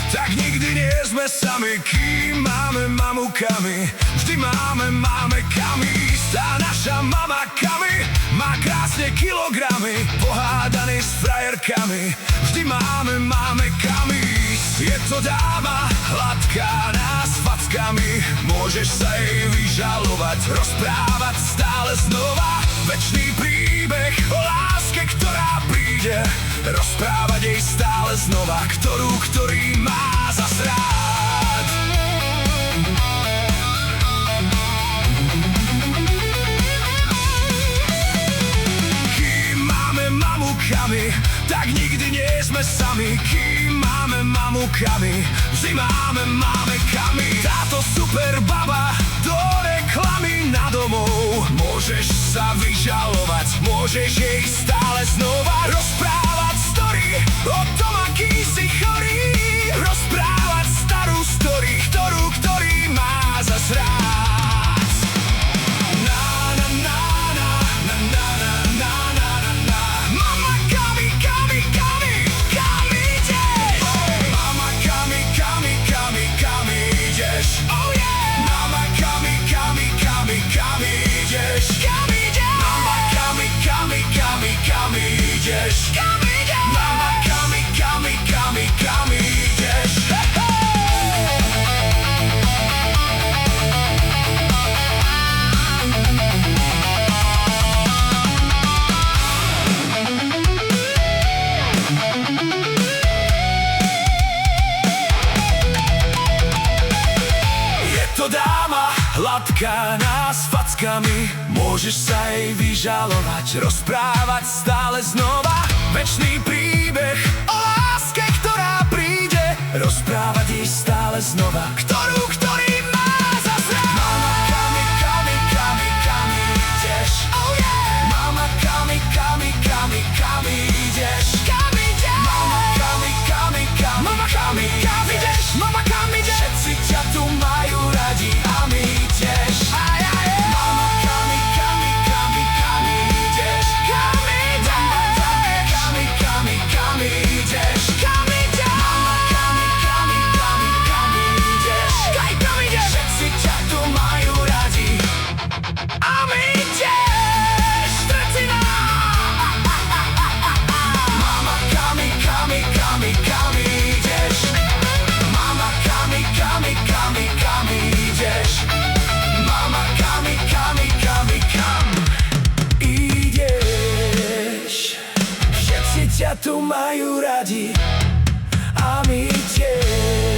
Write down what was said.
Tak nikdy nie sme sami, kým máme mamu Kami. Vždy máme Kami. Tá naša mama Kami má krásne kilogramy, pohádaný s frajerkami. Vždy máme Kami. Je to dáma, hladká nás fackami. Môžeš sa jej vyžalovať, rozprávať stále znova večný príbeh o láske, ktorá príde. Rozprávať jej stále znova, ktorý má zas rád. Kým máme mamu Kami, tak nikdy nie sme sami. Kým máme mamu Kami, vždy máme Kami. Táto super baba do reklamy na domov. Môžeš sa vyžalovať, môžeš jej stále znova rozprávať story o tom, aký si chorý. Rozprávať starú story, ktorý má zas rád. Mama Kami, Kami, Kami, kam ideš? Mama Kami, Kami, Kami, kam ideš? Oh yeah! Mama Kami, Kami, Kami, kam ideš? Kam ideš? Mama Kami, Kami, Kami, kam ideš? Kam ideš? Mama Kami, Kami, Kami, kam ideš? Je to dáma, hladká nás fackami. Môžeš sa jej vyžalovať, rozprávať stále znova večný príbeh o láske, ktorá príde. Rozprávať jej stále znova, ktorý má zas rád. Mama Kami, Kami, Kami, kam ideš? Oh yeah! Mama Kami, Kami, Kami, kam ideš? Kam ideš? Mama Kami, Kami, Kami, Mama Kami, kam ideš? Mama kam ideš? Všetci ťa tu majú radi a my tiež. Aj, aj, aj. Mama Kami, Kami, Kami, kam ideš? Kam ideš? Mama Kami, Kami, kam ideš? Kam ideš? Mama Kami, Kami, Kami, kam ideš? Kam ideš? Všetci ťa tu majú radi a my tiež. Trcina! Mama Kami, Kami, Kami, kam ideš? Mama Kami, Kami, Kami, kam ideš? Mama Kami, Kami, Kami, kam ideš? Všetci ťa tu majú radi a my tiež.